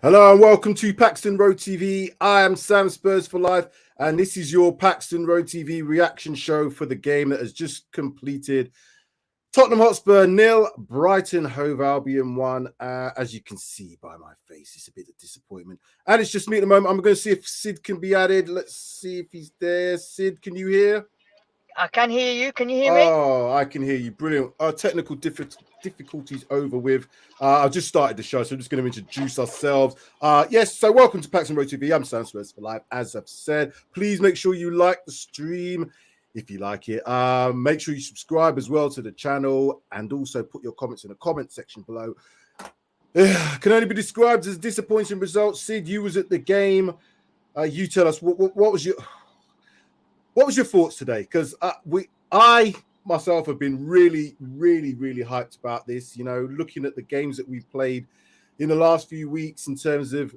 Hello and welcome to Paxton Road TV. I am Sam Spurs for Life, and this is your Paxton Road TV reaction show for the game that has just completed. Tottenham Hotspur 0, Brighton Hove Albion 1. As you can see by my face, it's a bit of disappointment. And it's just me at the moment. I'm going to see if Sid can be added. Let's see if he's there. Sid, can you hear? I can hear you. Can you hear me? Oh, I can hear you. Brilliant. Our technical difficulties over with. I just started the show, so I'm just going to introduce ourselves. Yes, so welcome to Paxton Road TV. I'm Sam Spurs for Life. As I've said, please make sure you like the stream if you like it. Make sure you subscribe as well to the channel and also put your comments in the comment section below. Can only be described as disappointing results. Sid, you was at the game. You tell us what was your thoughts today? Because I myself have been really hyped about this. You know, looking at the games that we've played in the last few weeks in terms of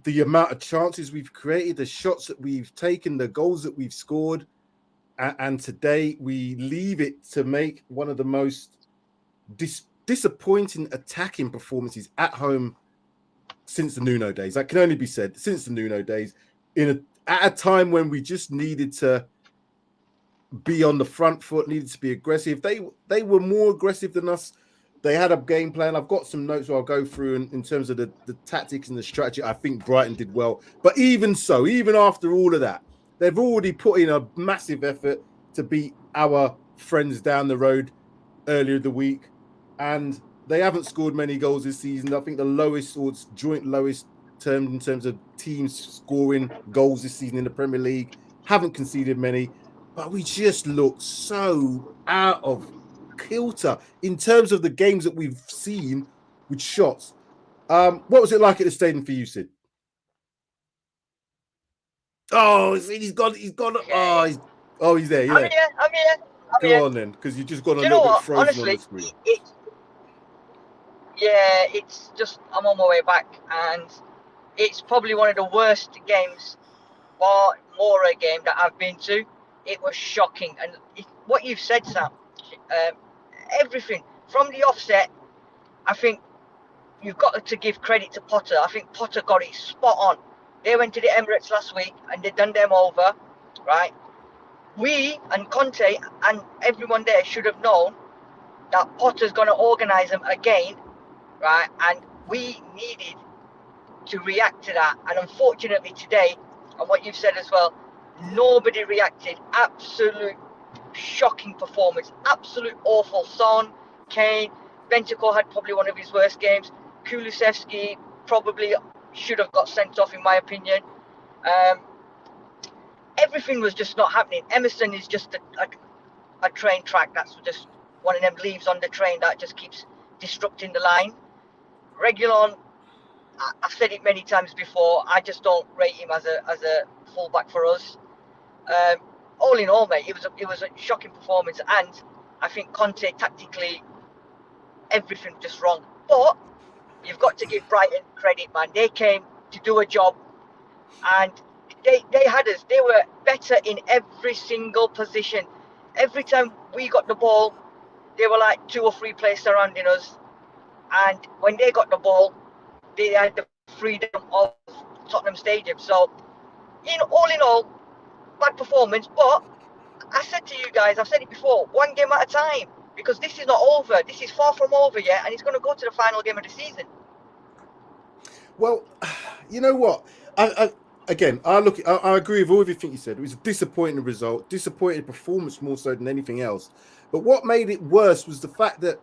the amount of chances we've created, the shots that we've taken, the goals that we've scored, and today we leave it to make one of the most disappointing attacking performances at home since the Nuno days. That can only be said, since the Nuno days, at a time when we just needed to be on the front foot, needed to be aggressive. They were more aggressive than us. They had a game plan. I've got some notes where I'll go through in terms of the tactics and the strategy. I think Brighton did well. But even so, even after all of that, they've already put in a massive effort to beat our friends down the road earlier the week. And they haven't scored many goals this season. I think the lowest, or it's joint lowest in terms of teams scoring goals this season in the Premier League. Haven't conceded many, but we just look so out of kilter in terms of the games that we've seen with shots. What was it like at the stadium for you, Sid? Oh, he's gone. Okay. He's there. Yeah. I'm here. Go on then, because you just got a little bit frozen. Honestly, on the screen. It's just I'm on my way back, and it's probably one of the worst games, or more a game that I've been to. It was shocking, and what you've said, Sam, everything from the offset, I think you've got to give credit to Potter. I think Potter got it spot on. They went to the Emirates last week and they done them over, right? We and Conte and everyone there should have known that Potter's going to organise them again, right? And we needed to react to that. And unfortunately today, and what you've said as well, nobody reacted. Absolute shocking performance. Absolute awful. Son, Kane, Bentancur had probably one of his worst games. Kulusevski probably should have got sent off, in my opinion. Everything was just not happening. Emerson is just a train track. That's just one of them leaves on the train that just keeps disrupting the line. Regulon, I've said it many times before, I just don't rate him as a fullback for us. All in all, mate, it was a shocking performance, and I think Conte tactically, everything just wrong. But you've got to give Brighton credit, man. They came to do a job, and they had us. They were better in every single position. Every time we got the ball, they were like 2 or 3 players surrounding us, and when they got the ball, they had the freedom of Tottenham Stadium. So, all in all, bad performance. But I said to you guys, I've said it before, one game at a time, because this is not over. This is far from over yet, and it's going to go to the final game of the season. Well, you know what? I agree with all everything you said. It was a disappointing result, disappointing performance more so than anything else. But what made it worse was the fact that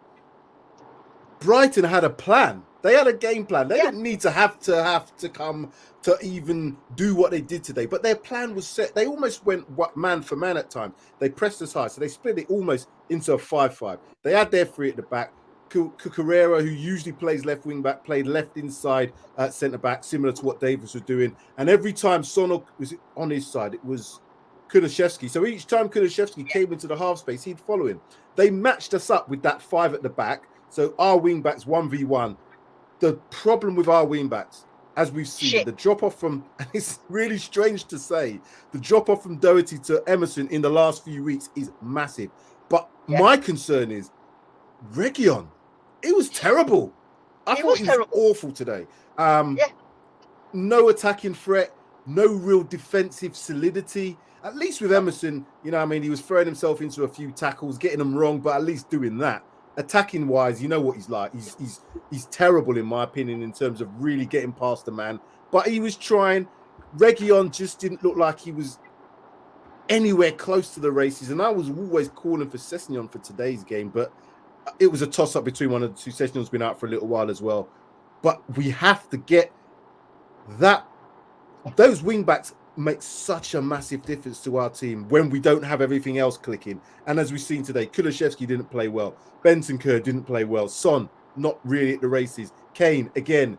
Brighton had a plan. They had a game plan. They didn't need to have to come to even do what they did today. But their plan was set. They almost went man for man at times. They pressed us high, so they split it almost into a 5-5. They had their 3 at the back. Carrera, who usually plays left wing back, played left inside centre back, similar to what Davis was doing. And every time Son was on his side, it was Kulusevski. So each time Kulusevski came into the half space, he'd follow him. They matched us up with that 5 at the back. So our wing backs 1v1. The problem with our wing backs, as we've seen, the drop off from, and it's really strange to say, the drop off from Doherty to Emerson in the last few weeks is massive. But my concern is Region. It was terrible. I He thought he was terrible. awful today. Yeah. No attacking threat, no real defensive solidity. At least with Emerson, you know, I mean, he was throwing himself into a few tackles, getting them wrong, but at least doing that. Attacking wise, you know what he's like. He's terrible in my opinion in terms of really getting past the man. But he was trying. Reguilon just didn't look like he was anywhere close to the races, and I was always calling for Sessegnon for today's game, but it was a toss-up between one of the two. Sessegnon's been out for a little while as well. But we have to get that. Those wing backs make such a massive difference to our team when we don't have everything else clicking. And as we've seen today, Kulishevsky didn't play well. Bentancur didn't play well. Son, not really at the races. Kane, again,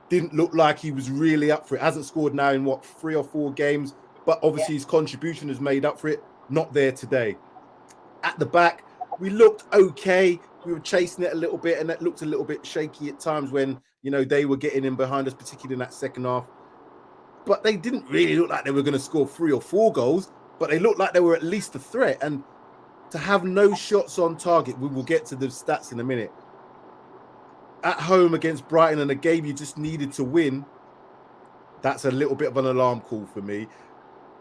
didn't look like he was really up for it. Hasn't scored now in, 3 or 4 games? But obviously his contribution has made up for it. Not there today. At the back, we looked okay. We were chasing it a little bit, and that looked a little bit shaky at times when, you know, they were getting in behind us, particularly in that second half. But they didn't really look like they were going to score 3 or 4 goals, but they looked like they were at least a threat. And to have no shots on target, we will get to the stats in a minute. At home against Brighton in a game you just needed to win, that's a little bit of an alarm call for me.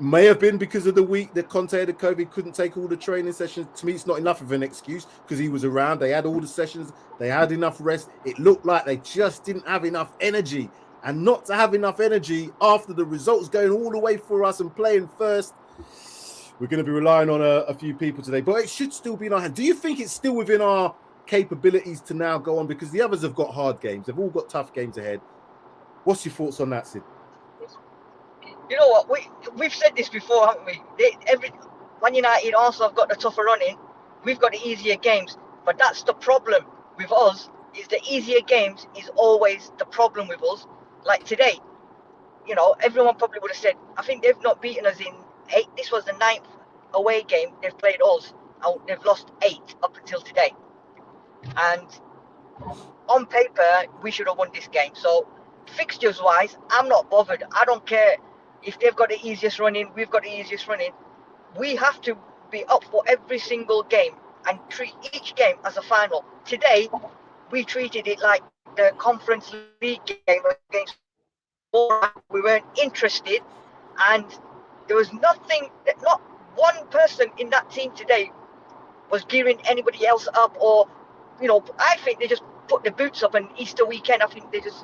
May have been because of the week that Conte had COVID, couldn't take all the training sessions. To me, it's not enough of an excuse because he was around. They had all the sessions. They had enough rest. It looked like they just didn't have enough energy. And not to have enough energy after the results going all the way for us and playing first, we're going to be relying on a few people today. But it should still be in our hand. Do you think it's still within our capabilities to now go on? Because the others have got hard games. They've all got tough games ahead. What's your thoughts on that, Sid? You know what? We've said this before, haven't we? Man United also have got the tougher running. We've got the easier games. But that's the problem with us, is the easier games is always the problem with us. Like today, you know, everyone probably would have said, I think they've not beaten us in 8. This was the 9th away game they've played us. And they've lost 8 up until today. And on paper, we should have won this game. So fixtures-wise, I'm not bothered. I don't care if they've got the easiest running, we've got the easiest running. We have to be up for every single game and treat each game as a final. Today, we treated it like the Conference League game against Spurs. We weren't interested, and there was nothing, not one person in that team today was gearing anybody else up, or, you know, I think they just put the boots up, and Easter weekend, I think they just,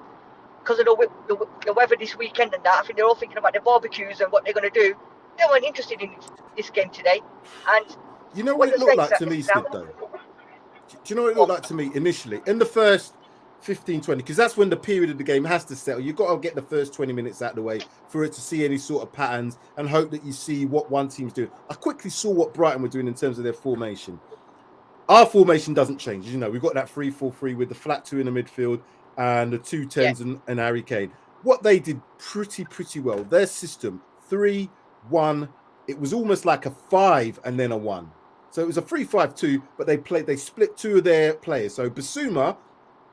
because of the weather this weekend and that, I think they're all thinking about their barbecues and what they're going to do. They weren't interested in this game today. And you know what it looked like to me, Sid, though? Do you know what it looked like to me initially? In the first 15, 20, because that's when the period of the game has to settle. You've got to get the first 20 minutes out of the way for it to see any sort of patterns and hope that you see what one team's doing. I quickly saw what Brighton were doing in terms of their formation. Our formation doesn't change. You know, we've got that 3-4-3 with the flat 2 in the midfield and the 2 10s and Harry Kane. What they did pretty well, their system, 3-1, it was almost like a 5 and then a 1. So it was a 3-5-2, but they split 2 of their players. So Basuma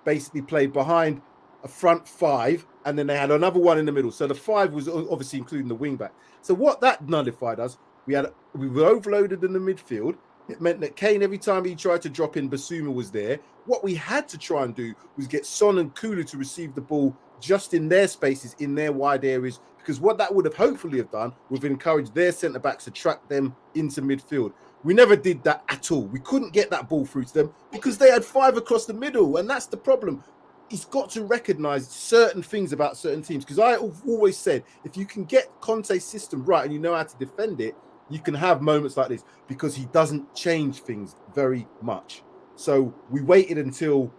basically played behind a front 5, and then they had another 1 in the middle. So the 5 was obviously including the wing back. So what that nullified us, we were overloaded in the midfield. It meant that Kane, every time he tried to drop in, Basuma was there. What we had to try and do was get Son and Kulu to receive the ball just in their spaces, in their wide areas, because what that would have hopefully have done would have encouraged their centre-backs to track them into midfield. We never did that at all. We couldn't get that ball through to them because they had 5 across the middle, and that's the problem. He's got to recognise certain things about certain teams, because I always said, if you can get Conte's system right and you know how to defend it, you can have moments like this, because he doesn't change things very much. So we waited until,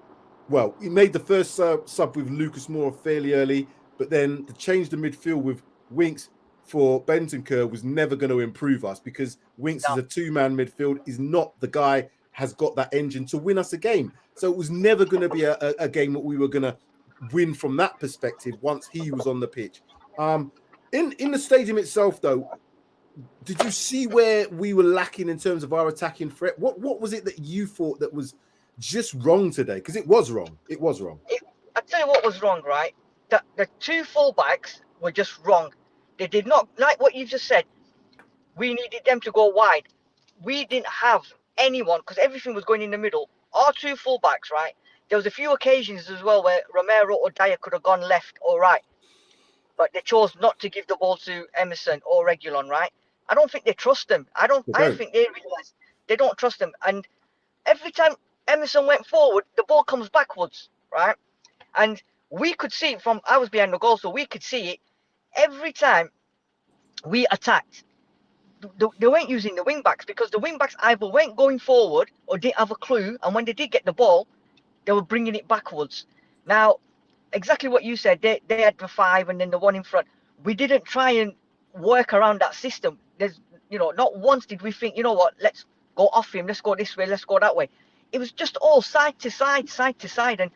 well, he made the first sub with Lucas Moura fairly early, but then to change the midfield with Winks for Bentancur was never going to improve us, because Winks is a 2-man midfield, is not the guy has got that engine to win us a game. So it was never going to be a game that we were going to win from that perspective once he was on the pitch. In the stadium itself, though, did you see where we were lacking in terms of our attacking threat? What was it that you thought that was just wrong today? Because it was wrong. It was wrong. I tell you what was wrong, right? The 2 fullbacks were just wrong. They did not, like what you've just said, we needed them to go wide. We didn't have anyone, because everything was going in the middle. Our 2 fullbacks, right? there was a few occasions as well where Romero or Dyer could have gone left or right, but they chose not to give the ball to Emerson or Reguilon, right? I don't think they trust them. They I don't. think they realise they don't trust them. And every time Emerson went forward, the ball comes backwards, right? And we could see it from, I was behind the goal, so we could see it every time we attacked. They weren't using the wing backs because the wing backs either weren't going forward or didn't have a clue. And when they did get the ball, they were bringing it backwards. Now, exactly what you said, they had the 5 and then the 1 in front. We didn't try and work around that system. There's, not once did we think, you know what, let's go off him, let's go this way, let's go that way. It was just all side to side, side to side. And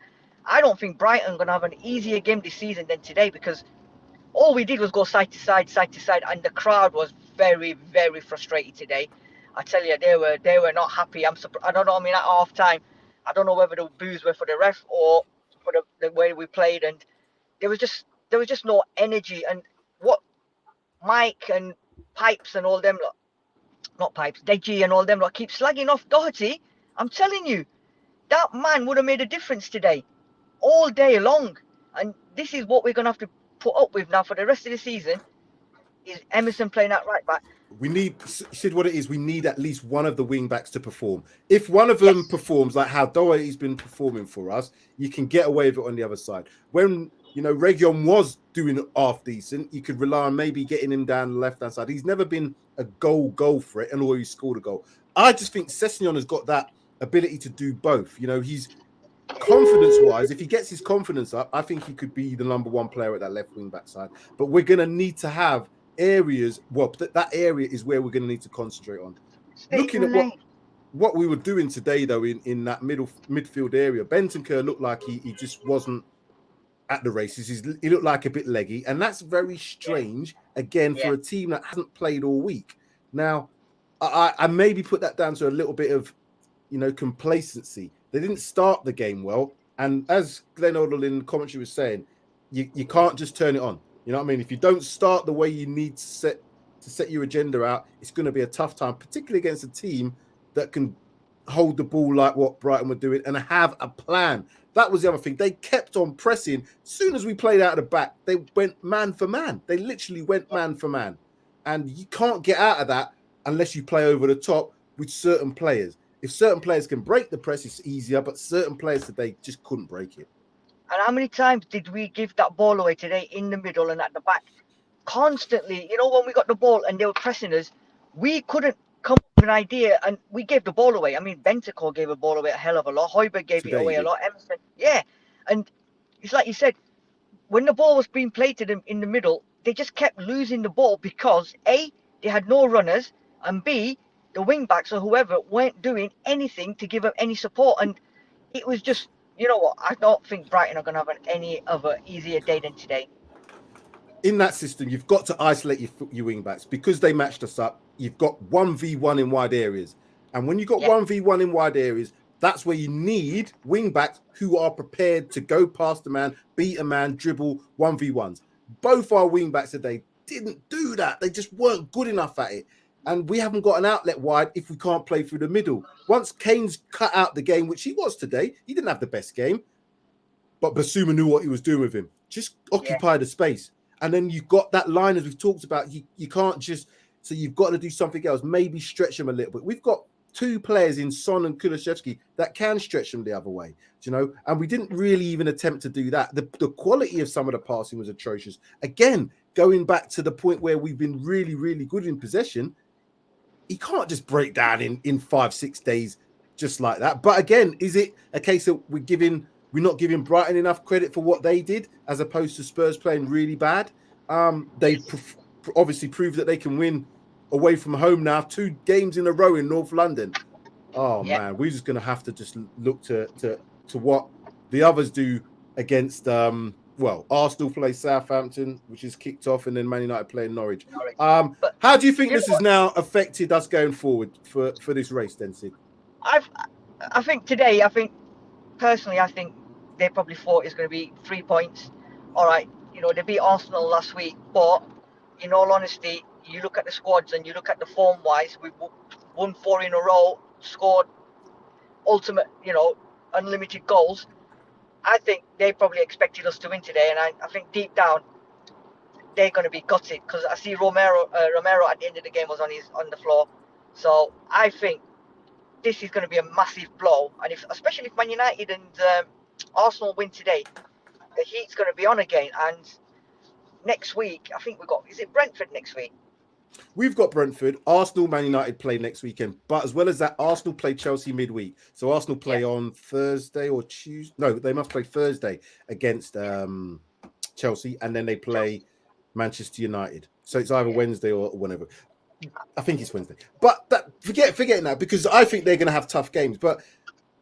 I don't think Brighton are going to have an easier game this season than today, because all we did was go side to side, and the crowd was very, very frustrated today. I tell you, they were not happy. I don't know. I mean, at half time, I don't know whether the boos were for the ref or for the way we played, and there was just no energy. And what Mike and Pipes and all them, not Pipes, Deji and all them keep slagging off Doherty. I'm telling you, that man would have made a difference today, all day long. And this is what we're gonna have to put up with now for the rest of the season. Is Emerson playing at right back? We need, Sid, what it is, we need at least one of the wing backs to perform. If one of them performs like how Doherty's been performing for us, you can get away with it on the other side. When, Reguilon was doing half decent, you could rely on maybe getting him down the left-hand side. He's never been a goal threat and always scored a goal. I just think Sessegnon has got that ability to do both. He's confidence-wise, if he gets his confidence up, I think he could be the number 1 player at that left wing back side. But we're going to need to have areas, that area is where we're going to need to concentrate on. Looking at what we were doing today, though, in that midfield area, Bentancur looked like he just wasn't at the races. He looked like a bit leggy, and that's very strange, again, for a team that hasn't played all week. Now, I maybe put that down to a little bit of, complacency. They didn't start the game well, and as Glenn Odell in the commentary was saying, you can't just turn it on. You know what I mean? If you don't start the way you need to set your agenda out, it's going to be a tough time, particularly against a team that can hold the ball like what Brighton were doing and have a plan. That was the other thing. They kept on pressing. As soon as we played out of the back, they went man for man. They literally went man for man. And you can't get out of that unless you play over the top with certain players. If certain players can break the press, it's easier, but certain players today just couldn't break it. And how many times did we give that ball away today in the middle and at the back? Constantly, when we got the ball and they were pressing us, we couldn't come up with an idea and we gave the ball away. I mean, Bentancur gave the ball away a hell of a lot. Højbjerg gave it away a lot. Emerson, And it's like you said, when the ball was being played to them in the middle, they just kept losing the ball because A, they had no runners, and B, the wing backs or whoever weren't doing anything to give them any support. And it was just, you know what? I don't think Brighton are going to have any other easier day than today. In that system, you've got to isolate your wing backs because they matched us up. You've got 1v1 in wide areas. And when you've got 1v1 in wide areas, that's where you need wing backs who are prepared to go past a man, beat a man, dribble 1v1s. Both our wing backs today didn't do that. They just weren't good enough at it. And we haven't got an outlet wide if we can't play through the middle. Once Kane's cut out the game, which he was today, he didn't have the best game. But Basuma knew what he was doing with him. Just occupy the space. And then you've got that line, as we've talked about, you can't just... So you've got to do something else. Maybe stretch them a little bit. We've got 2 players in Son and Kulusevski that can stretch them the other way, and we didn't really even attempt to do that. The quality of some of the passing was atrocious. Again, going back to the point where we've been really, really good in possession, he can't just break down in 5-6 days just like that. But again, is it a case of we're not giving Brighton enough credit for what they did as opposed to Spurs playing really bad? They obviously proved that they can win away from home now, 2 games in a row in North London. Oh man, we're just going to have to just look to what the others do against Arsenal play Southampton, which is kicked off, and then Man United playing Norwich. How do you think this has now affected us going forward for this race, then, Sid? I think today, personally, I think they probably thought it's going to be 3 points. All right, they beat Arsenal last week, but in all honesty, you look at the squads and you look at the form-wise, we've won 4 in a row, scored ultimate, unlimited goals. I think they probably expected us to win today, and I think deep down they're going to be gutted because I see Romero at the end of the game was on the floor. So I think this is going to be a massive blow, and especially if Man United and Arsenal win today, the heat's going to be on again. And next week, I think is it Brentford next week? We've got Brentford. Arsenal, Man United play next weekend. But as well as that, Arsenal play Chelsea midweek. So Arsenal play on Thursday or Tuesday. No, they must play Thursday against Chelsea. And then they play Manchester United. So it's either Wednesday or whenever. I think it's Wednesday. But forgetting that, because I think they're going to have tough games. But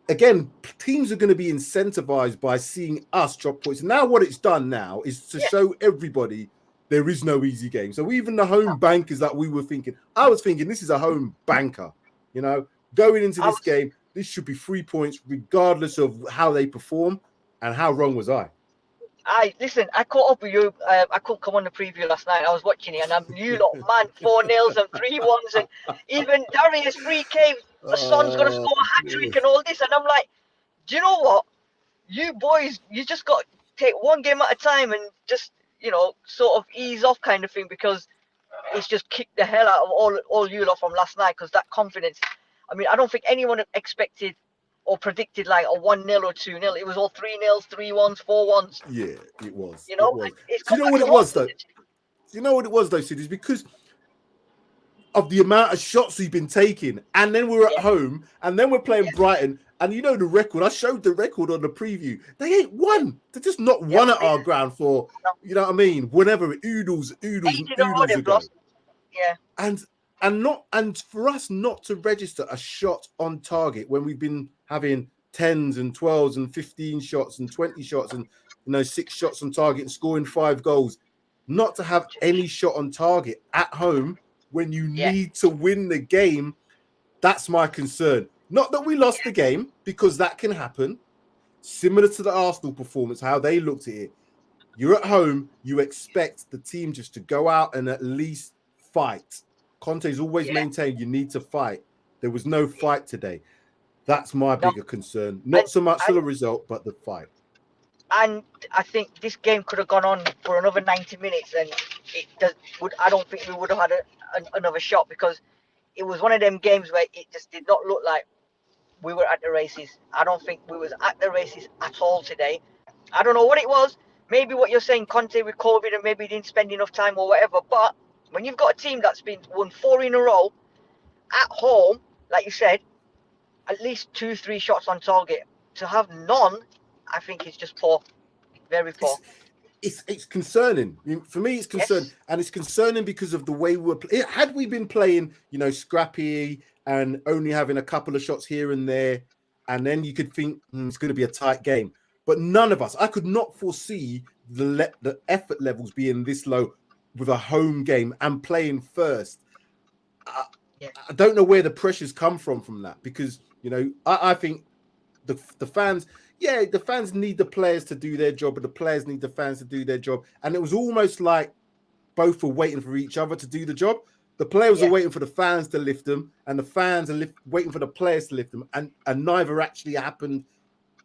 again, teams are going to be incentivized by seeing us drop points. Now what it's done now is to show everybody there is no easy game. So even the home bankers that we were thinking, I was thinking this is a home banker, you know, going into this game, this should be 3 points regardless of how they perform. And how wrong was I? Listen, I caught up with you. I couldn't come on the preview last night. I was watching it, and I'm you lot, man, 4-0s and 3-1s, and even Darius 3K, Son's going to score a hat-trick and all this. And I'm like, do you know what? You boys, you just got to take one game at a time and just, you know, sort of ease off kind of thing, because it's just kicked the hell out of all you lot from last night, because that confidence. I mean, I don't think anyone expected or predicted like a 1-0 or 2-0. It was all 3-0s, 3-1s, 4-1s. Yeah, it was. You know, Do you know what it was, though? Do you know what it was, though, Sid? It's because of the amount of shots we've been taking. And then we're at home, and then we're playing Brighton. And you know the record. I showed the record on the preview. They ain't won. They're just not won at our ground for, you know what I mean? Whenever oodles ago. Yeah. And for us not to register a shot on target when we've been having 10s and 12s and 15 shots and 20 shots and 6 shots on target and scoring 5 goals, not to have any shot on target at home when you need to win the game, that's my concern. Not that we lost the game, because that can happen. Similar to the Arsenal performance, how they looked at it. You're at home, you expect the team just to go out and at least fight. Conte's always maintained you need to fight. There was no fight today. That's my bigger concern. Not so much for the result, but the fight. And I think this game could have gone on for another 90 minutes, and I don't think we would have had another shot, because it was one of them games where it just did not look like we were at the races. I don't think we was at the races at all today. I don't know what it was. Maybe what you're saying, Conte with COVID, and maybe he didn't spend enough time or whatever. But when you've got a team that's been won 4 in a row at home, like you said, at least 2-3 shots on target, to have none, I think is just poor, very poor. It's concerning. I mean, for me, it's concerning, and it's concerning because of the way we were. Had we been playing, scrappy and only having a couple of shots here and there, and then you could think it's going to be a tight game. But none of us, I could not foresee the effort levels being this low with a home game and playing first. I don't know where the pressures come from that, because I think the fans. Yeah, the fans need the players to do their job, but the players need the fans to do their job. And it was almost like both were waiting for each other to do the job. The players are waiting for the fans to lift them, and the fans are waiting for the players to lift them. And neither actually happened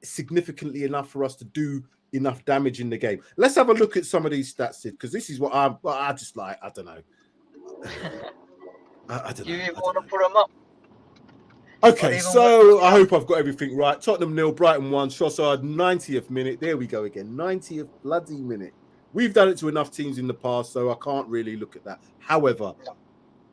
significantly enough for us to do enough damage in the game. Let's have a look at some of these stats, Sid, because this is what I just like. I don't know. I don't know. You want to put them up? Okay, so I hope I've got everything right. Tottenham 0, Brighton 1, Trossard 90th minute. There we go again, 90th bloody minute. We've done it to enough teams in the past, so I can't really look at that. However,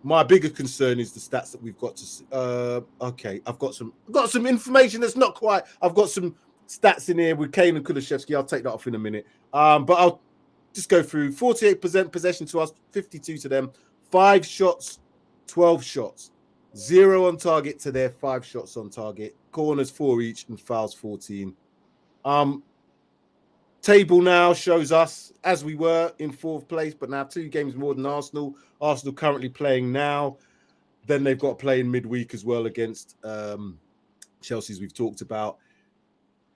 my bigger concern is the stats that we've got to. Okay, I've got some information that's not quite. I've got some stats in here with Kane and Kulusevski. I'll take that off in a minute. But I'll just go through 48% possession to us, 52 to them, 5 shots, 12 shots. 0 on target to their 5 shots on target, corners 4 each, and fouls 14. Table now shows us as we were in 4th place, but now 2 games more than Arsenal. Arsenal currently playing now. Then they've got to play in midweek as well against Chelsea, as we've talked about.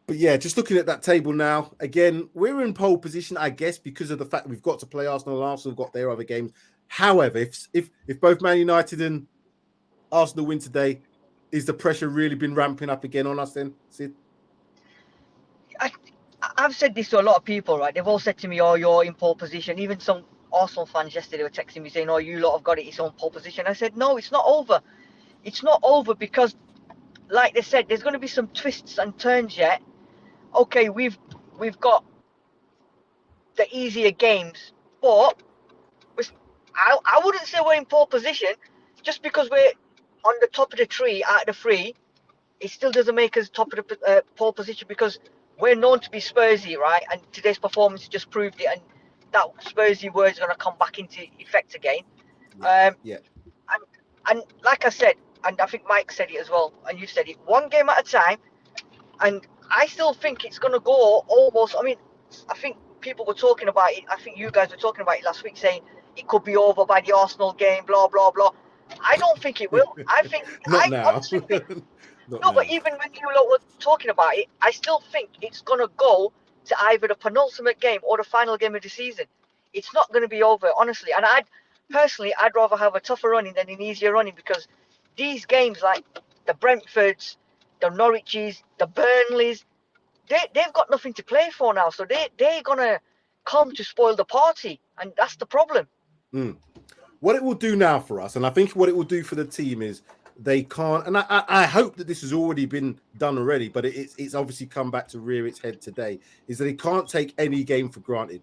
But yeah, just looking at that table now, again, we're in pole position, I guess, because of the fact we've got to play Arsenal, and Arsenal have got their other games. However, if both Man United and Arsenal win today, is the pressure really been ramping up again on us then, Sid? I've said this to a lot of people, right? They've all said to me, "Oh, you're in pole position." Even some Arsenal fans yesterday were texting me saying, "Oh, you lot have got it. It's on pole position." I said, "No, it's not over. It's not over because, like they said, there's going to be some twists and turns yet. Okay, we've got the easier games, but I wouldn't say we're in pole position just because we're on the top of the tree out of the three. It still doesn't make us top of the pole position because we're known to be Spursy, right? And today's performance just proved it. And that Spursy word is going to come back into effect again. Yeah. And like I said, and I think Mike said it as well, and you said it, one game at a time. And I still think it's going to go almost. I mean, I think people were talking about it. I think you guys were talking about it last week, saying it could be over by the Arsenal game, blah, blah, blah. I don't think it will. Not I now. honestly think, Not no, now. but even when you lot were talking about it, I still think it's going to go to either the penultimate game or the final game of the season. It's not going to be over, honestly. And I'd rather have a tougher running than an easier running because these games like the Brentfords, the Norwiches, the Burnleys, they've got nothing to play for now. So they're going to come to spoil the party. And that's the problem. Mm. What it will do now for us, and I think what it will do for the team is they can't, and I hope that this has already been done already, but it's obviously come back to rear its head today, is that they can't take any game for granted.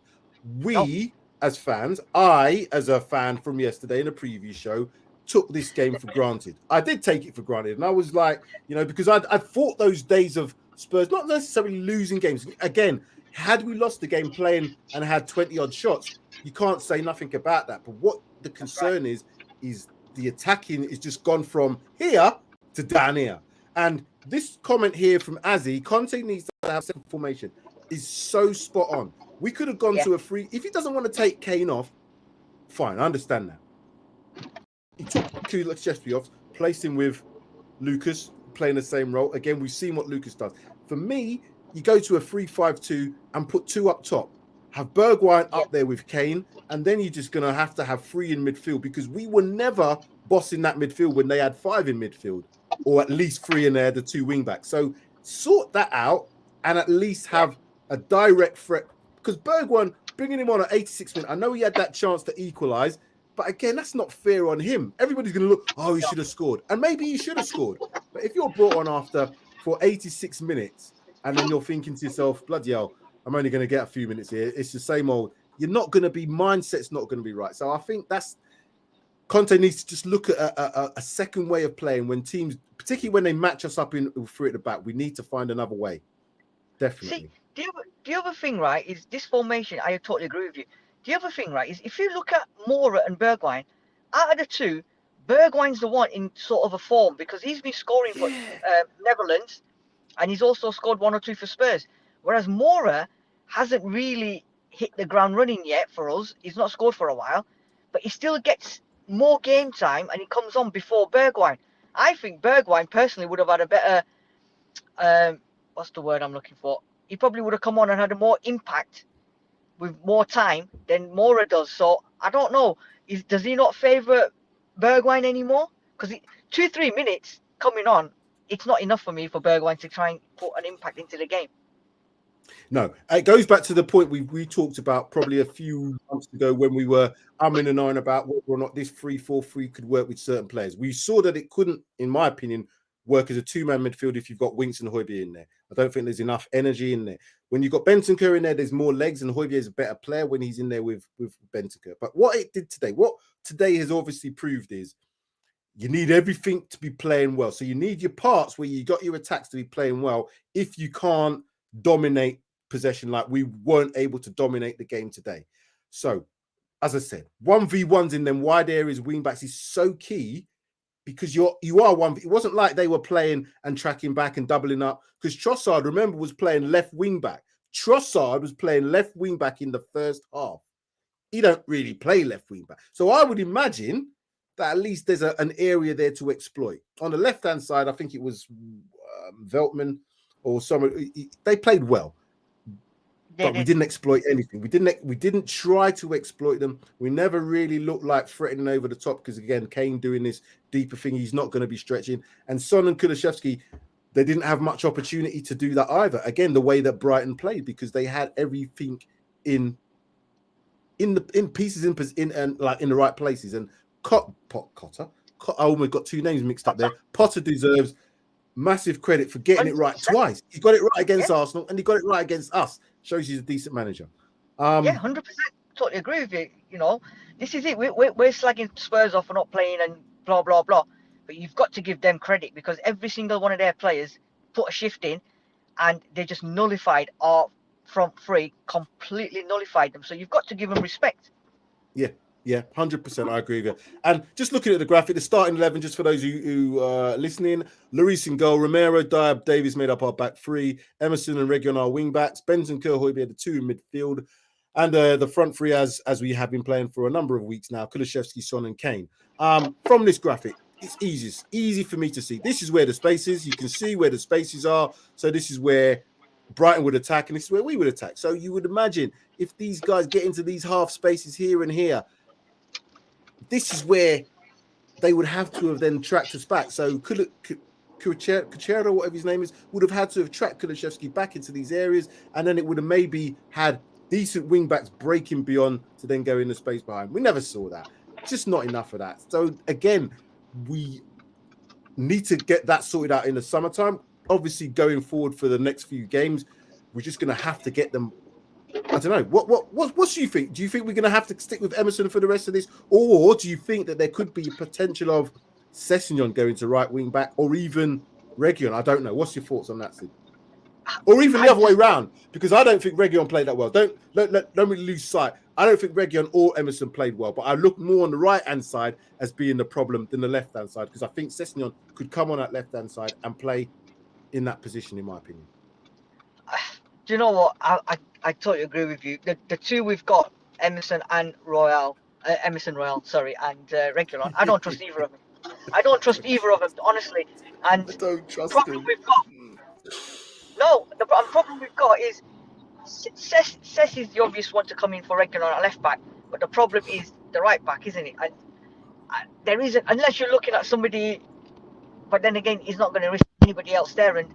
We, as fans, I, as a fan from yesterday in a preview show, took this game for granted. I did take it for granted. And I was like, because I thought those days of Spurs, not necessarily losing games. Again, had we lost the game playing and had 20-odd shots, you can't say nothing about that. But what the concern is the attacking is just gone from here to down here. And this comment here from Azzy, Conte needs to have second formation, is so spot on. We could have gone to a free. If he doesn't want to take Kane off, fine, I understand that. He took Kulusevski off, placed him with Lucas, playing the same role. Again, we've seen what Lucas does. For me, you go to a 3-5-2 and put two up top. Have Bergwijn up there with Kane, and then you're just going to have three in midfield because we were never bossing that midfield when they had five in midfield, or at least three in there, the two wing backs. So sort that out and at least have a direct threat because Bergwijn, bringing him on at 86 minutes, I know he had that chance to equalise, but again, that's not fair on him. Everybody's going to look, oh, he should have scored. And maybe he should have scored. But if you're brought on for 86 minutes and then you're thinking to yourself, bloody hell, I'm only going to get a few minutes here. It's the same old. You're not going to be, mindset's not going to be right. So I think Conte needs to just look at a second way of playing when teams, particularly when they match us up in three at the back, we need to find another way. Definitely. See, the other thing, right, is this formation, I totally agree with you. The other thing, right, is if you look at Moura and Bergwijn, out of the two, Bergwijn's the one in sort of a form because he's been scoring for Netherlands and he's also scored one or two for Spurs. Whereas Moura hasn't really hit the ground running yet for us. He's not scored for a while, but he still gets more game time and he comes on before Bergwijn. I think Bergwijn personally would have had a better, what's the word I'm looking for? He probably would have come on and had a more impact with more time than Moura does. So I don't know. Does he not favour Bergwijn anymore? Because 2-3 minutes coming on, it's not enough for me for Bergwijn to try and put an impact into the game. No, it goes back to the point we talked about probably a few months ago when we were umming and ahhing about whether or not this 3-4-3 could work with certain players. We saw that it couldn't, in my opinion, work as a two-man midfield if you've got Winks and Højbjerg in there. I don't think there's enough energy in there. When you've got Bentancur in there, there's more legs, and Højbjerg is a better player when he's in there with Bentancur. But what it did today, what today has obviously proved is you need everything to be playing well. So you need your parts where you got your attacks to be playing well if you can't dominate possession like we weren't able to dominate the game today. So, as I said, 1v1s in them wide areas, wing backs is so key because you are one. It wasn't like they were playing and tracking back and doubling up because Trossard, remember, was playing left wing back. Trossard was playing left wing back in the first half. He don't really play left wing back. So I would imagine that at least there's an area there to exploit. On the left-hand side, I think it was Veltman or someone. They played well. But we didn't exploit anything. We didn't try to exploit them. We never really looked like threatening over the top because, again, Kane doing this deeper thing, he's not going to be stretching. And Son and Kulusevski, they didn't have much opportunity to do that either. Again, the way that Brighton played, because they had everything in pieces in like in the right places. And Cotter, I almost got two names mixed up there. Potter deserves massive credit for getting it right 100%. twice. He got it right against Arsenal, and he got it right against us. Shows he's a decent manager. Yeah, 100%. Totally agree with you. You know, this is it. We're slagging Spurs off for not playing and blah blah blah. But you've got to give them credit, because every single one of their players put a shift in, and they just nullified our front three, completely nullified them. So you've got to give them respect. Yeah, 100%. I agree with you. And just looking at the graphic, the starting 11, just for those who are listening: Lloris in goal, Romero, Diab, Davies made up our back three, Emerson and Region our wing backs, Benson, Kerhoy had the two in midfield, and the front three as we have been playing for a number of weeks now: Kulusevski, Son, and Kane. From this graphic, it's easy for me to see. This is where the space is. You can see where the spaces are. So this is where Brighton would attack, and this is where we would attack. So you would imagine if these guys get into these half spaces here and here, this is where they would have to have then tracked us back. So Kuchera, whatever his name is, would have had to have tracked Kulusevski back into these areas, and then it would have maybe had decent wing backs breaking beyond to then go in the space behind. We never saw that. Just not enough of that. So again, we need to get that sorted out in the summertime. Obviously, going forward for the next few games, we're just going to have to get them. I don't know. What do you think? Do you think we're going to have to stick with Emerson for the rest of this, or do you think that there could be a potential of Sessegnon going to right wing back, or even Region? I don't know. What's your thoughts on that, Sid? Or even the other way around, because I don't think Region played that well. Don't me lose sight. I don't think Region or Emerson played well, but I look more on the right-hand side as being the problem than the left-hand side, because I think Sessegnon could come on that left-hand side and play in that position, in my opinion. Do you know what? I totally agree with you. The two we've got, Emerson and Royal, and Regulon. I don't trust either of them. I don't trust either of them, honestly. And I don't trust problem him. we've got. No, the problem we've got is Sess is the obvious one to come in for Regulon at left back, but the problem is the right back, isn't it? And there isn't, unless you're looking at somebody. But then again, he's not going to risk anybody else there, and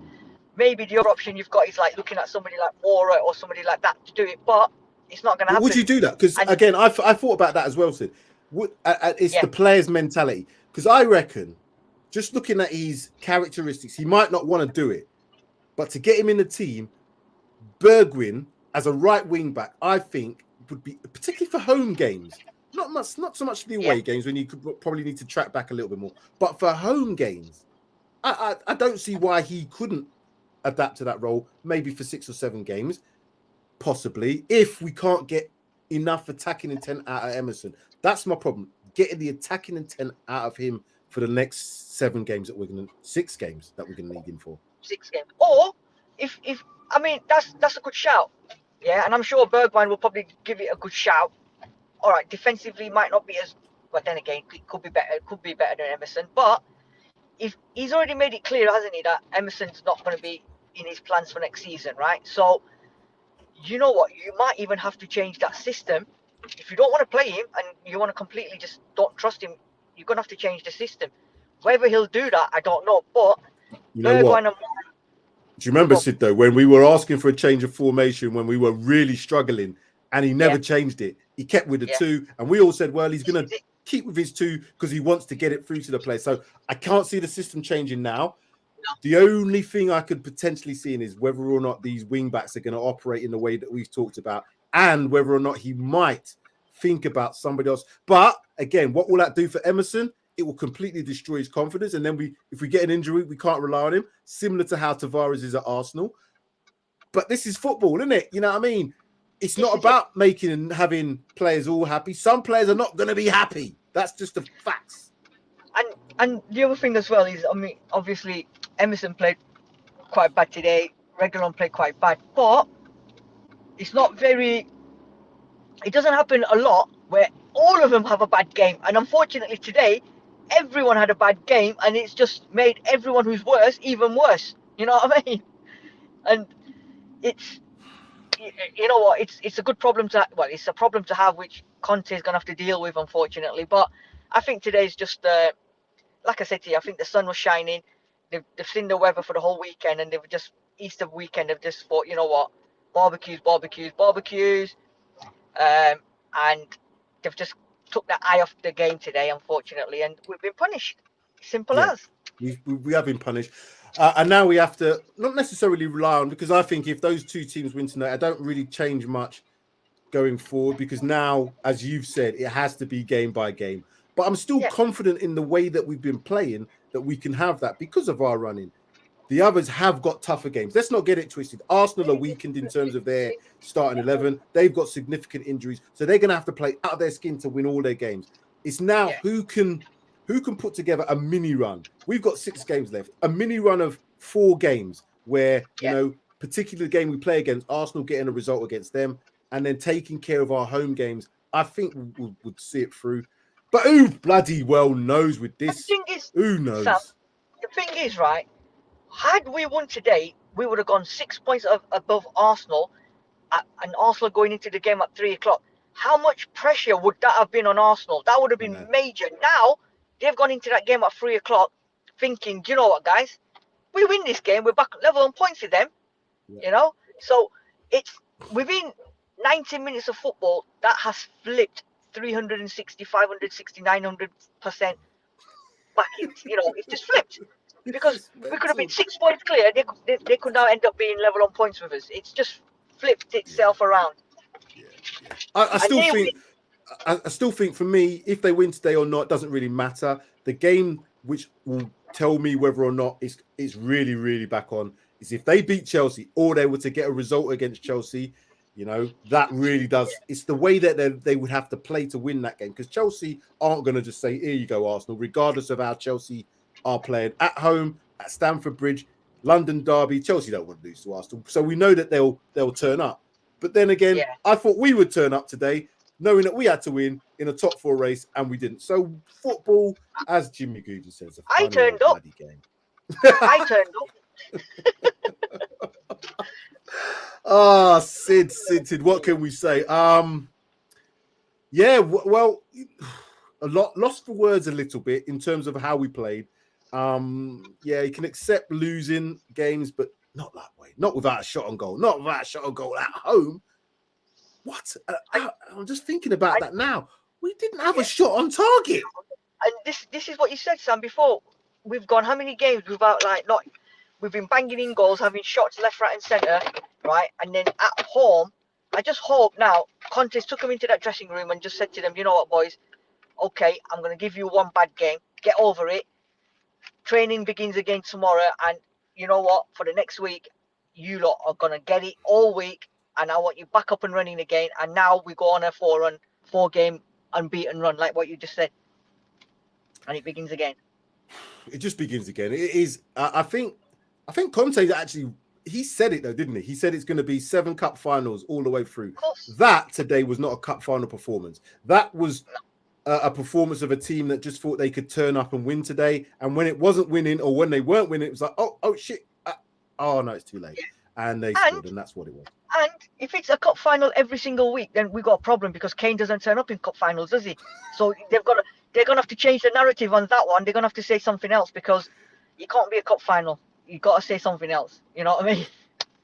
maybe the other option you've got is like looking at somebody like Mora or somebody like that to do it, but it's not going to happen. Would you do that? Because again, I thought about that as well, Sid. It's the player's mentality. Because I reckon, just looking at his characteristics, he might not want to do it, but to get him in the team, Bergwijn as a right wing back, I think would be, particularly for home games, not so much for the away games when you could probably need to track back a little bit more, but for home games, I don't see why he couldn't adapt to that role, maybe for 6 or 7 games, possibly, if we can't get enough attacking intent out of Emerson. That's my problem, getting the attacking intent out of him for the next 6 games that we're going to need him for. 6 games. Or if I mean, that's a good shout. Yeah, and I'm sure Bergwijn will probably give it a good shout. All right, defensively might not be as, but then again, it could be better. It could be better than Emerson. But if he's already made it clear, hasn't he, that Emerson's not going to be in his plans for next season, right? So you know what? You might even have to change that system. If you don't want to play him and you want to completely just don't trust him, you're going to have to change the system. Whether he'll do that, I don't know. But you know what? Do you remember, Sid, though, when we were asking for a change of formation, when we were really struggling, and he never changed it? He kept with the 2, and we all said, well, he's going to keep with his 2 because he wants to get it through to the play. So I can't see the system changing now. No. The only thing I could potentially see is whether or not these wing backs are going to operate in the way that we've talked about, and whether or not he might think about somebody else. But again, what will that do for Emerson? It will completely destroy his confidence. And then if we get an injury, we can't rely on him, similar to how Tavares is at Arsenal. But this is football, isn't it? You know what I mean? It's not about making and having players all happy. Some players are not going to be happy. That's just the facts. And the other thing as well is, I mean, obviously, Emerson played quite bad today. Regulon played quite bad. But it's not very... It doesn't happen a lot where all of them have a bad game. And unfortunately today, everyone had a bad game, and it's just made everyone who's worse even worse. You know what I mean? And it's... You know what? It's a good problem to... Well, it's a problem to have, which Conte is going to have to deal with, unfortunately. But I think today's just... like I said to you, I think the sun was shining. they've seen the weather for the whole weekend, and they've just Easter weekend. They've just thought, you know what, barbecues, and they've just took their eye off the game today, unfortunately, and we've been punished. Simple Yeah, as. we have been punished. And now we have to not necessarily rely on, because I think if those two teams win tonight, I don't really change much going forward, because now, as you've said, it has to be game by game. But I'm still confident in the way that we've been playing that we can have that because of our running. The others have got tougher games. Let's not get it twisted. Arsenal are weakened in terms of their starting 11. They've got significant injuries, so they're going to have to play out of their skin to win all their games. It's now who can put together a mini run. We've got 6 games left. A mini run of 4 games where, you know, particular game we play against Arsenal, getting a result against them, and then taking care of our home games. I think we would see it through. But who bloody well knows with this? Who knows? Sam, the thing is, right, had we won today, we would have gone 6 points above Arsenal, and Arsenal going into the game at 3 o'clock. How much pressure would that have been on Arsenal? That would have been major. Now, they've gone into that game at 3 o'clock thinking, do you know what, guys? We win this game, we're back level on points with them, you know? So it's within 90 minutes of football, that has flipped 360, 560, 900% back. You know, it's just flipped. Because we could have been 6 points clear, they could now end up being level on points with us. It's just flipped itself around. I still think for me, if they win today or not, doesn't really matter. The game which will tell me whether or not it's really, really back on is if they beat Chelsea or they were to get a result against Chelsea. You know, that really does. It's the way that they would have to play to win that game, because Chelsea aren't going to just say, here you go, Arsenal, regardless of how Chelsea are playing at home, at Stamford Bridge, London derby. Chelsea don't want to lose to Arsenal. So we know that they'll turn up. But then again, I thought we would turn up today, knowing that we had to win in a top 4 race, and we didn't. So football, as Jimmy Gooden says, I turned up. Game. I turned up. Sid, what can we say? Well, a lot lost for words a little bit in terms of how we played. You can accept losing games, but not that way. Not without a shot on goal. Not without a shot on goal at home. What? I'm just thinking about that now. We didn't have a shot on target. And this is what you said, Sam, before. We've gone how many games without we've been banging in goals, having shots left, right, and centre, right? And then at home, I just hope now Conte's took them into that dressing room and just said to them, you know what, boys? Okay, I'm going to give you one bad game. Get over it. Training begins again tomorrow, and you know what? For the next week, you lot are going to get it all week, and I want you back up and running again. And now we go on a 4-game unbeaten run, like what you just said, and it begins again. It just begins again. It is. I think Conte actually, he said it though, didn't he? He said it's going to be 7 cup finals all the way through. That today was not a cup final performance. That was a performance of a team that just thought they could turn up and win today. And when it wasn't winning, or when they weren't winning, it was like, oh shit. Oh no, it's too late. And they scored, and that's what it was. And if it's a cup final every single week, then we got a problem, because Kane doesn't turn up in cup finals, does he? So they're gonna have to change the narrative on that one. They're gonna have to say something else, because you can't be a cup final. You got to say something else. You know what I mean?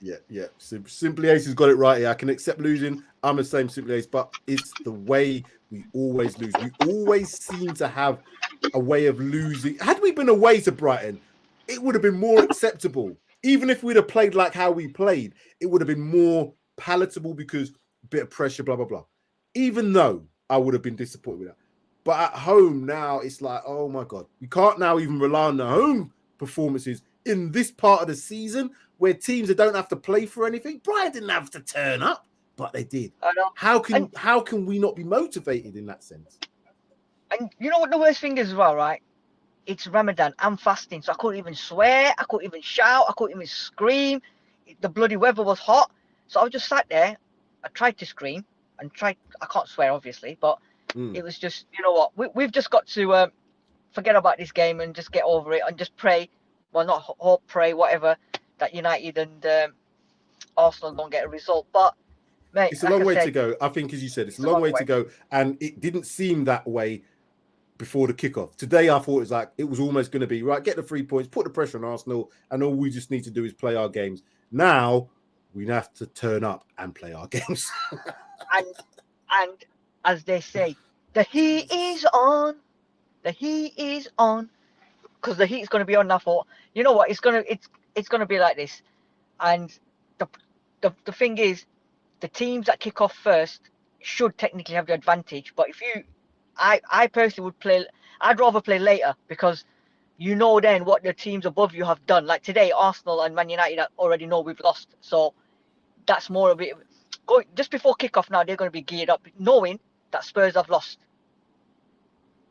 Yeah. Simply Ace has got it right here. I can accept losing. I'm the same, Simply Ace, but it's the way we always lose. We always seem to have a way of losing. Had we been away to Brighton, it would have been more acceptable. Even if we'd have played like how we played, it would have been more palatable, because a bit of pressure, blah, blah, blah. Even though I would have been disappointed with that. But at home now, it's like, oh my God, we can't now even rely on the home performances in this part of the season, where teams that don't have to play for anything. Brighton didn't have to turn up, but they did. I know. How can we not be motivated in that sense? And you know what the worst thing is as well, right? It's Ramadan. I'm fasting, so I couldn't even swear. I couldn't even shout. I couldn't even scream. The bloody weather was hot, so I just sat there. I tried to scream and I can't swear, obviously, but it was just, you know what? We've just got to forget about this game and just get over it and just pray. Well, not hope, pray, whatever, that United and Arsenal don't get a result. But, mate, it's a long way to go. I think, as you said, it's a long way to go. And it didn't seem that way before the kickoff. Today, I thought it was almost going to be, right, get the 3 points, put the pressure on Arsenal, and all we just need to do is play our games. Now, we have to turn up and play our games. and as they say, the heat is on. The heat is on. Because the heat's going to be on now for, you know what, it's going to be like this. And the thing is, the teams that kick off first should technically have the advantage. But I personally would play, I'd rather play later, because you know then what the teams above you have done. Like today, Arsenal and Man United already know we've lost. So that's more of it. Just before kickoff now, they're going to be geared up, knowing that Spurs have lost.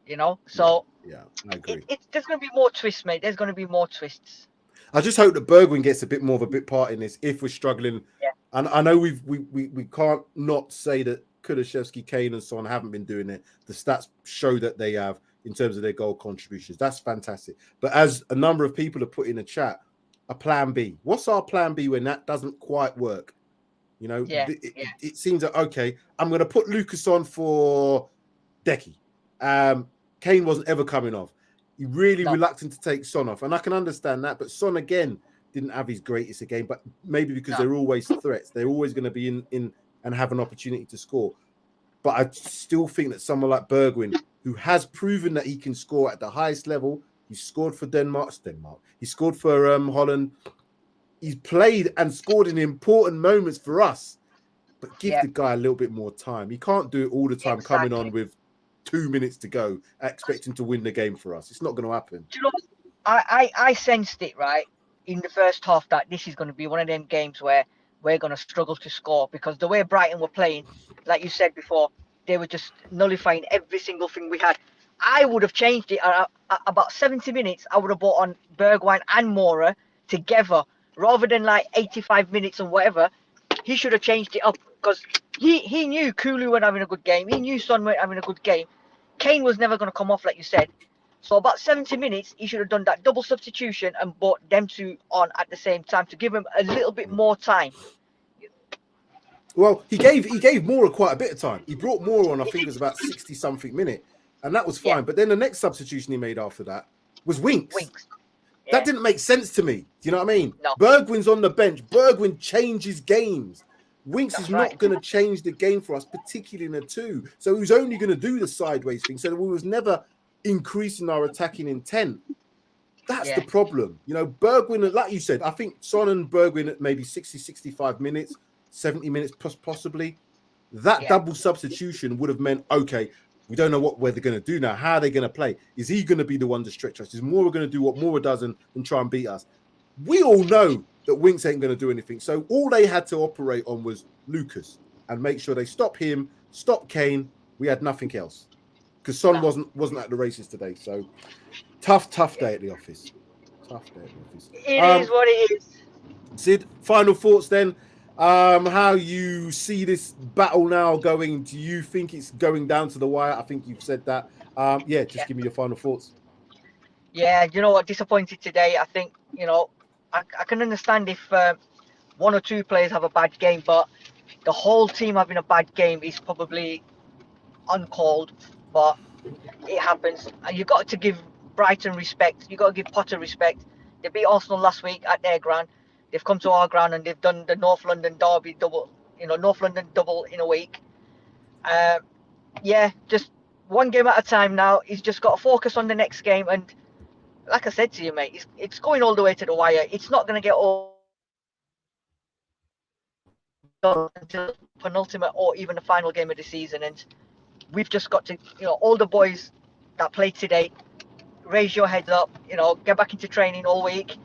You know, so yeah, I agree. There's going to be more twists, mate. There's going to be more twists. I just hope that Bergwijn gets a bit more of a bit part in this if we're struggling. Yeah. And I know we can't not say that Kulusevski, Kane, and Son haven't been doing it. The stats show that they have in terms of their goal contributions. That's fantastic. But as a number of people have put in the chat, a plan B. What's our plan B when that doesn't quite work? You know, it seems that, okay, I'm going to put Lucas on for Deji. Kane wasn't ever coming off. He really reluctant to take Son off. And I can understand that. But Son, again, didn't have his greatest game. But maybe because they're always threats. They're always going to be in and have an opportunity to score. But I still think that someone like Bergwijn, who has proven that he can score at the highest level, he scored for Denmark. He scored for Holland. He's played and scored in important moments for us. But give the guy a little bit more time. He can't do it all the time, coming on with 2 minutes to go, expecting to win the game for us. It's not going to happen. Do you know, I sensed it, right, in the first half, that this is going to be one of them games where we're going to struggle to score, because the way Brighton were playing, like you said before, they were just nullifying every single thing we had. I would have changed it at about 70 minutes. I would have brought on Bergwijn and Mora together, rather than like 85 minutes and whatever. He should have changed it up, because he knew Kulu were having a good game. He knew Son were having a good game. Kane was never going to come off, like you said. So about 70 minutes, he should have done that double substitution and brought them two on at the same time to give him a little bit more time. Well, he gave Mora quite a bit of time. He brought Mora on, I think it was about 60-something minute, and that was fine. Yeah. But then the next substitution he made after that was Winks. Yeah. That didn't make sense to me. Do you know what I mean? No. Bergwijn's on the bench. Bergwijn changes games. Winks is not going to change the game for us, particularly in a two. So he was only going to do the sideways thing. So we was never increasing our attacking intent. That's the problem. You know, Bergwijn, like you said, I think Son and Bergwijn at maybe 60, 65 minutes, 70 minutes possibly. That double substitution would have meant, okay, we don't know what they're going to do now. How are they going to play? Is he going to be the one to stretch us? Is Mora going to do what Mora does and try and beat us? We all know that Winks ain't going to do anything. So all they had to operate on was Lucas and make sure they stop him, stop Kane. We had nothing else because Son wasn't at the races today. So tough day at the office. Tough day at the office. It is what it is. Sid, final thoughts then. How you see this battle now going? Do you think it's going down to the wire? I think you've said that. Just give me your final thoughts. Yeah, you know what? Disappointed today. I think, you know, I can understand if one or two players have a bad game, but the whole team having a bad game is probably uncalled, but it happens. And you've got to give Brighton respect. You've got to give Potter respect. They beat Arsenal last week at their ground. They've come to our ground and they've done the North London derby double, North London double in a week. Just one game at a time now. He's just got to focus on the next game. And like I said to you, mate, it's going all the way to the wire. It's not going to get all until penultimate or even the final game of the season. And we've just got to, all the boys that played today, raise your heads up, get back into training all week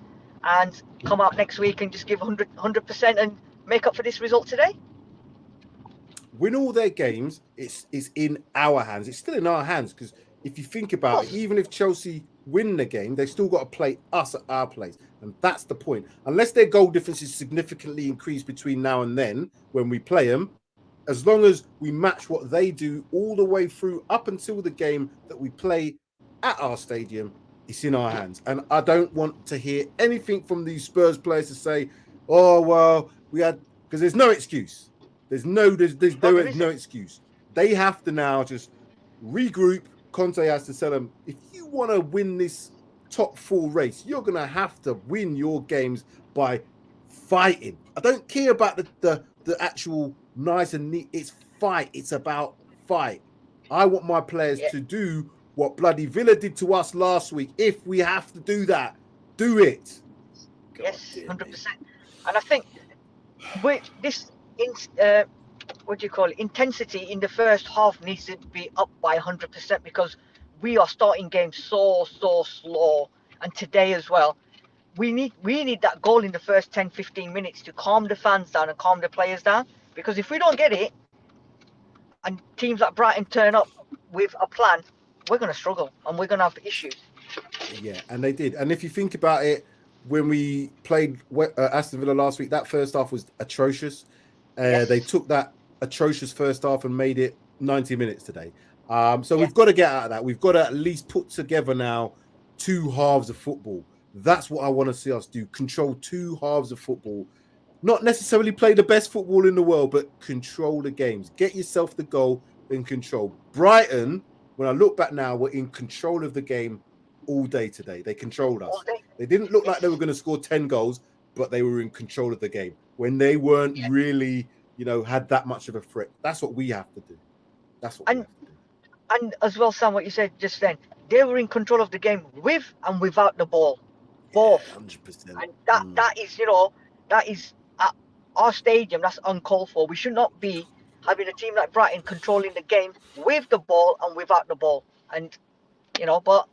and come out next week and just give 100% and make up for this result today. Win all their games, it's in our hands. It's still in our hands because if you think about it, even if Chelsea win the game, they've still got to play us at our place. And that's the point. Unless their goal difference is significantly increased between now and then when we play them, as long as we match what they do all the way through up until the game that we play at our stadium, it's in our hands. And I don't want to hear anything from these Spurs players to say, oh, well, we had... Because there's no excuse. There's no excuse. They have to now just regroup, Conte has to tell them, if you want to win this top 4 race, you're going to have to win your games by fighting. I don't care about the actual nice and neat. It's fight. It's about fight. I want my players to do what bloody Villa did to us last week. If we have to do that, do it. Yes, 100%. And I think with this, what do you call it? Intensity in the first half needs to be up by 100% because we are starting games so slow. And today as well, we need that goal in the first 10-15 minutes to calm the fans down and calm the players down. Because if we don't get it, and teams like Brighton turn up with a plan, we're going to struggle and we're going to have issues. Yeah, and they did. And if you think about it, when we played Aston Villa last week, that first half was atrocious. They took that atrocious first half and made it 90 minutes today. So we've got to get out of that. We've got to at least put together now 2 halves of football. That's what I want to see us do. Control 2 halves of football. Not necessarily play the best football in the world, but control the games. Get yourself the goal and control. Brighton, when I look back now, were in control of the game all day today. They controlled us. They didn't look like they were going to score 10 goals, but they were in control of the game. When they weren't really, had that much of a threat. That's what we have to do. That's what we have to do. And as well, Sam, what you said just then, they were in control of the game with and without the ball. Both. 100%. And that is at our stadium, that's uncalled for. We should not be having a team like Brighton controlling the game with the ball and without the ball. And, but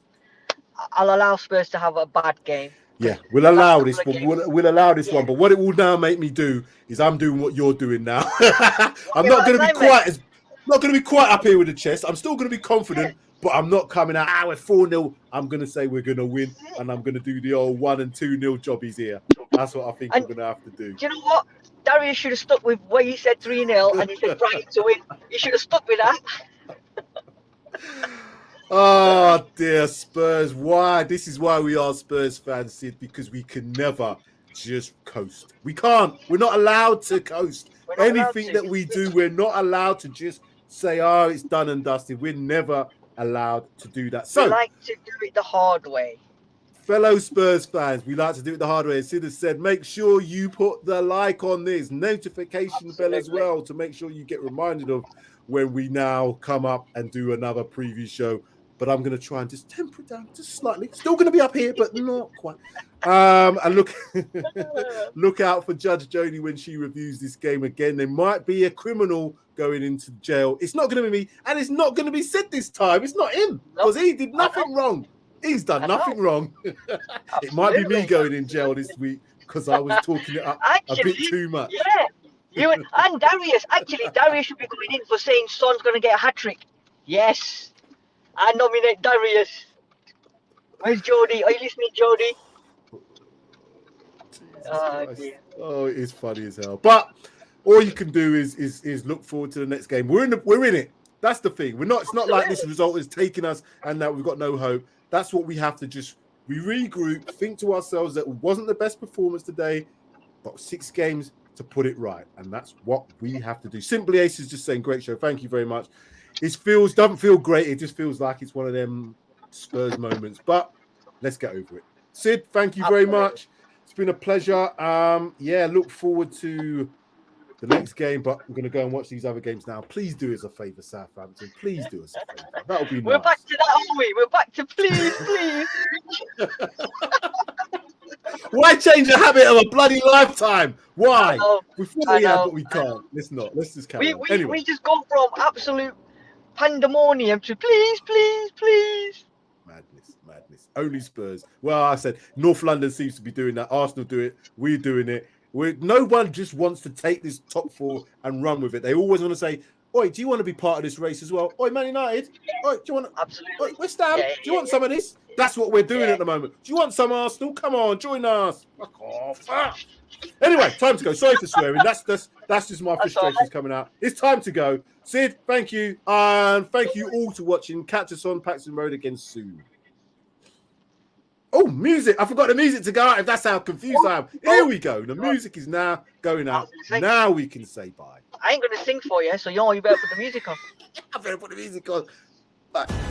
I'll allow Spurs to have a bad game. Yeah, we'll allow this one. We'll allow this one. But what it will now make me do is I'm doing what you're doing now. I'm not going to be quite up here with the chest. I'm still going to be confident, but I'm not coming out. We're 4-0. I'm going to say we're going to win, and I'm going to do the old 1 and 2-0 jobbies here. That's what I think we're going to have to do. Do you know what? Darius should have stuck with where he said 3-0 and he said Brighton to win. He should have stuck with that. Oh dear, Spurs. Why? This is why we are Spurs fans, Sid, because we can never just coast. We can't. We're not allowed to coast. Anything that we do, we're not allowed to just say, oh, it's done and dusted. We're never allowed to do that. So, we like to do it the hard way. Fellow Spurs fans, we like to do it the hard way. As Sid has said, make sure you put the like on this, notification bell as well, to make sure you get reminded of when we now come up and do another preview show. But I'm going to try and just temper it down just slightly. Still going to be up here, but not quite. And look out for Judge Joni when she reviews this game again. There might be a criminal going into jail. It's not going to be me, and it's not going to be Sid this time. It's not him, because he did nothing wrong. He's done nothing wrong. It might be me going in jail this week because I was talking it up a bit too much. Yeah, you and Darius. Actually, Darius should be going in for saying Son's going to get a hat-trick. Yes. I nominate Darius. Where's Jody? Are you listening, Jody? Oh, it is funny as hell. But all you can do is look forward to the next game. We're in it. That's the thing. We're not. It's not like this result is taking us and that we've got no hope. That's what we have to we regroup, think to ourselves that it wasn't the best performance today, but 6 games to put it right, and that's what we have to do. Simply Ace is just saying, great show. Thank you very much. It doesn't feel great. It just feels like it's one of them Spurs moments. But let's get over it. Sid, thank you very much. It's been a pleasure. Look forward to the next game. But we're going to go and watch these other games now. Please do us a favour, Southampton. Please do us a favour. That'll be nice. We're back to that, aren't we? We're back to please. Why change the habit of a bloody lifetime? Why? We thought we had, but we can't. Let's not. Let's just carry on. Anyway. We just gone from absolute pandemonium to please. Madness. Only Spurs. Well, I said North London seems to be doing that. Arsenal do it. We're doing it. No one just wants to take this top 4 and run with it. They always want to say, oi, do you want to be part of this race as well? Oi, Man United? Oi, do you want to? Absolutely. Oi, West Ham? Do you want some of this? That's what we're doing at the moment. Do you want some Arsenal? Come on, join us. Fuck off. Anyway, time to go. Sorry for swearing. That's just my frustrations coming out. It's time to go. Sid, thank you. And thank you all to watching. Catch us on Paxton Road again soon. Oh, music. I forgot the music to go out if that's how confused I am. Here we go. The music is now going out. Now we can say bye. I ain't going to sing for you, so you better put the music on. I better put the music on. Bye.